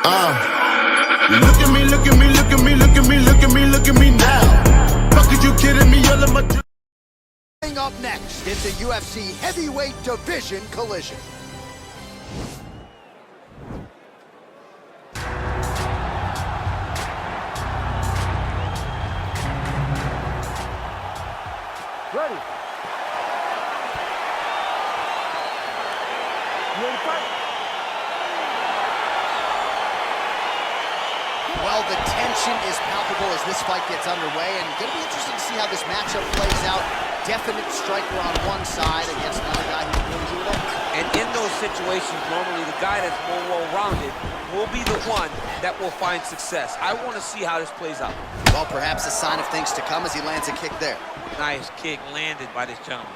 Look at me, look at me, look at me, look at me, look at me, look at me now. Fuck, are you kidding me? All of my Coming up next, it's a UFC heavyweight division collision. Ready. You ready to fight? Well, the tension is palpable as this fight gets underway, and it's going to be interesting to see how this matchup plays out. Definite striker on one side against another guy who brings you it. And in those situations, normally the guy that's more well-rounded will be the one that will find success. I want to see how this plays out. Well, perhaps a sign of things to come as he lands a kick there. Nice kick landed by this gentleman.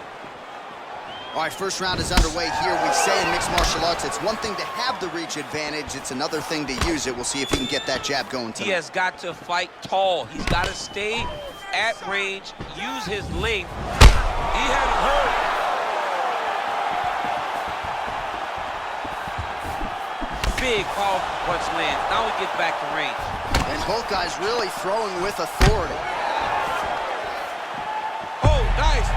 All right, first round is underway here. We say in mixed martial arts, it's one thing to have the reach advantage. It's another thing to use it. We'll see if he can get that jab going tonight. He has got to fight tall. He's got to stay at range, use his length. He hasn't hurt. Big, powerful punch lands. Now we get back to range. And both guys really throwing with authority. Oh, nice.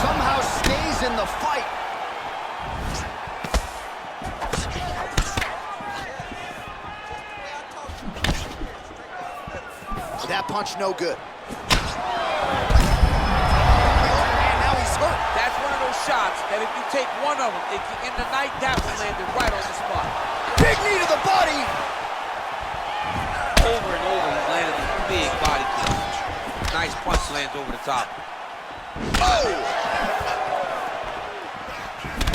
Somehow stays in the fight. That punch no good. And now he's hurt. That's one of those shots that if you take one of them, if you end the night, that one landed right on the spot. Big knee to the body. Over and over, he's landed a big body kick. Nice punch lands over the top. Oh!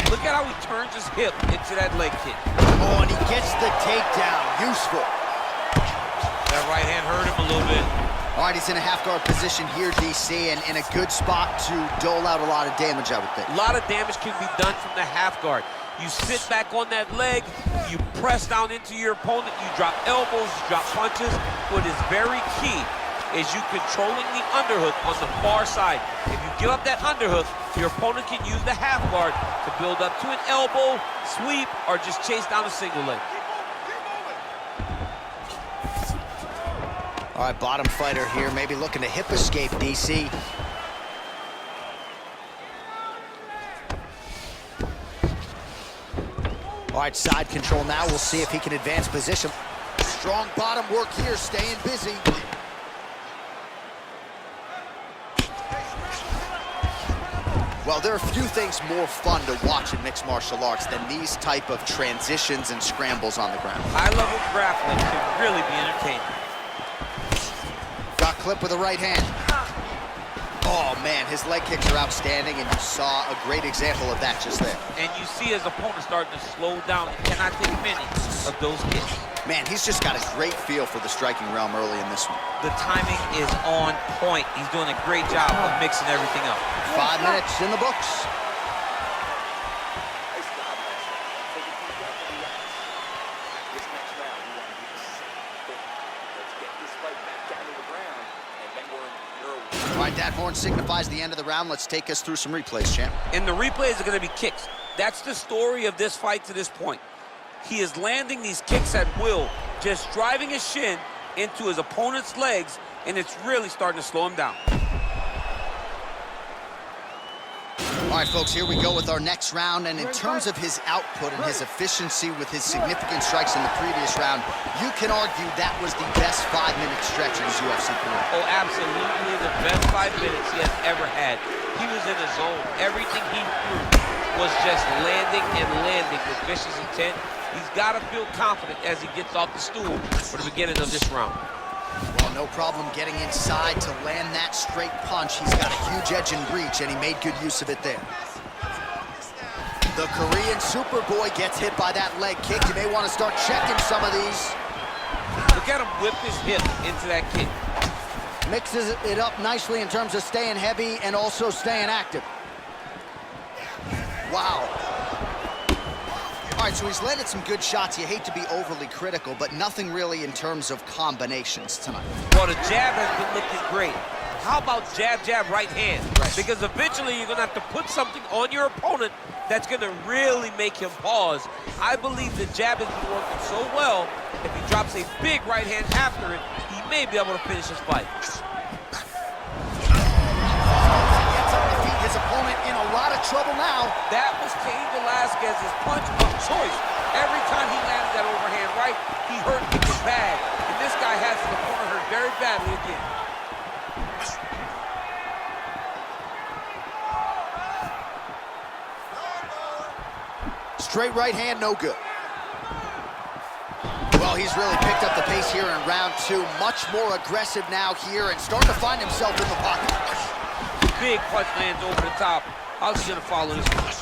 Look at how he turns his hip into that leg kick. Oh, and he gets the takedown. Useful. That right hand hurt him a little bit. All right, he's in a half-guard position here, DC, and in a good spot to dole out a lot of damage, I would think. A lot of damage can be done from the half guard. You sit back on that leg, you press down into your opponent, you drop elbows, you drop punches. What is very key is you controlling the underhook on the far side. If you give up that underhook, your opponent can use the half guard to build up to an elbow, sweep, or just chase down a single leg. All right, bottom fighter here, maybe looking to hip escape, DC. All right, side control now. We'll see if he can advance position. Strong bottom work here, staying busy. Well, there are a few things more fun to watch in mixed martial arts than these type of transitions and scrambles on the ground. High-level grappling can really be entertaining. Got clipped with the right hand. Oh, man, his leg kicks are outstanding, and you saw a great example of that just there. And you see his opponent starting to slow down. He cannot take many of those kicks. Man, he's just got a great feel for the striking realm early in this one. The timing is on point. He's doing a great job of mixing everything up. 5 minutes in the books. All right, that horn signifies the end of the round. Let's take us through some replays, champ. And the replays are going to be kicks. That's the story of this fight to this point. He is landing these kicks at will, just driving his shin into his opponent's legs, and it's really starting to slow him down. All right, folks, here we go with our next round. And in terms of his output and his efficiency with his significant strikes in the previous round, you can argue that was the best 5-minute stretch in his UFC career. Oh, absolutely the best 5 minutes he has ever had. He was in the zone. Everything he threw was just landing and landing with vicious intent. He's got to feel confident as he gets off the stool for the beginning of this round. Well, no problem getting inside to land that straight punch. He's got a huge edge and reach, and he made good use of it there. The Korean Superboy gets hit by that leg kick. You may want to start checking some of these. Look at him whip his hip into that kick. Mixes it up nicely in terms of staying heavy and also staying active. Wow. All right, so he's landed some good shots. You hate to be overly critical, but nothing really in terms of combinations tonight. Well, the jab has been looking great. How about jab, jab, right hand? Right. Because eventually you're going to have to put something on your opponent that's going to really make him pause. I believe the jab has been working so well, if he drops a big right hand after it, he may be able to finish his fight. Gets on the feet, his opponent in a lot of trouble now. That was Cain Velasquez's punch of choice. Every time he landed that overhand right, he hurt his bag. And this guy has his opponent hurt very badly again. Straight right hand, no good. Well, he's really picked up the pace here in round 2. Much more aggressive now here and starting to find himself in the pocket. Big punch lands over the top. How's he gonna follow this punch?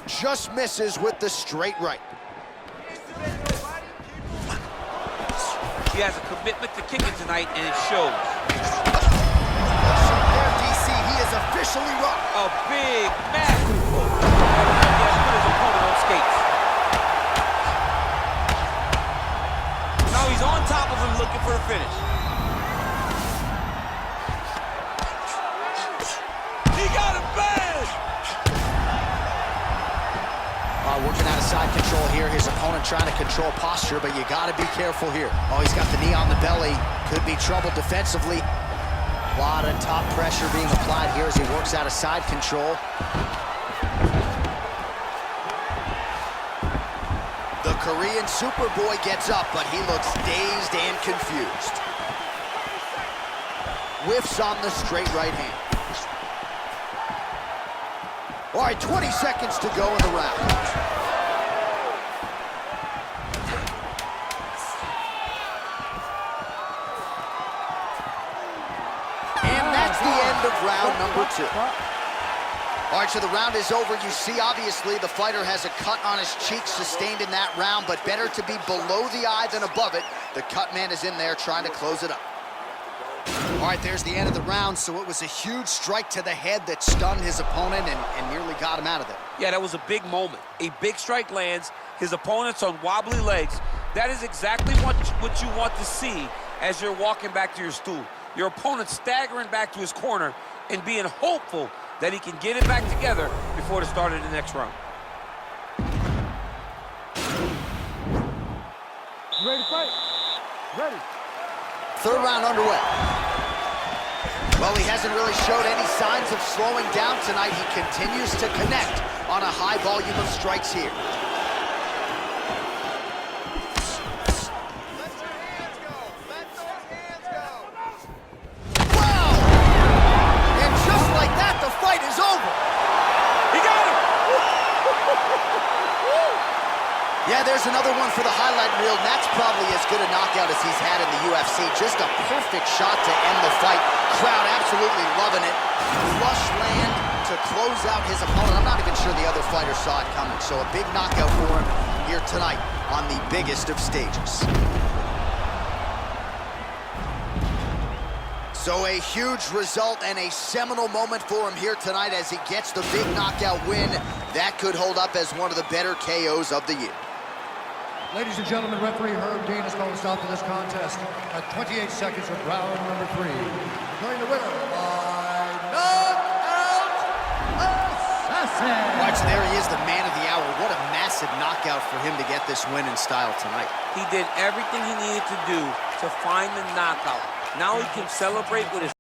Just misses with the straight right. He has a commitment to kicking tonight, and it shows. There, DC, he is officially rocked. A big, massive hook. He has put his opponent on skates. Now he's on top of him looking for a finish. He got him bad! Working out of side control here. His opponent trying to control posture, but you got to be careful here. Oh, he's got the knee on the belly. Could be trouble defensively. A lot of top pressure being applied here as he works out of side control. The Korean Superboy gets up, but he looks dazed and confused. Whiffs on the straight right hand. All right, 20 seconds to go in the round. Of round number 2. All right, so the round is over. You see, obviously, the fighter has a cut on his cheek sustained in that round, but better to be below the eye than above it. The cut man is in there trying to close it up. All right, there's the end of the round, so it was a huge strike to the head that stunned his opponent and nearly got him out of there. Yeah, that was a big moment. A big strike lands, his opponent's on wobbly legs. That is exactly what you want to see as you're walking back to your stool. Your opponent staggering back to his corner and being hopeful that he can get it back together before the start of the next round. Ready to fight? Ready. Third round underway. Well, he hasn't really showed any signs of slowing down tonight. He continues to connect on a high volume of strikes here. Yeah, there's another one for the highlight reel, and that's probably as good a knockout as he's had in the UFC. Just a perfect shot to end the fight. Crowd absolutely loving it. Flush land to close out his opponent. I'm not even sure the other fighter saw it coming, so a big knockout for him here tonight on the biggest of stages. So a huge result and a seminal moment for him here tonight as he gets the big knockout win. That could hold up as one of the better KOs of the year. Ladies and gentlemen, referee Herb Dean has called a stop to this contest at 28 seconds of round number 3. Declaring the winner by knockout assassin. Watch, there he is, the man of the hour. What a massive knockout for him to get this win in style tonight. He did everything he needed to do to find the knockout. Now he can celebrate with his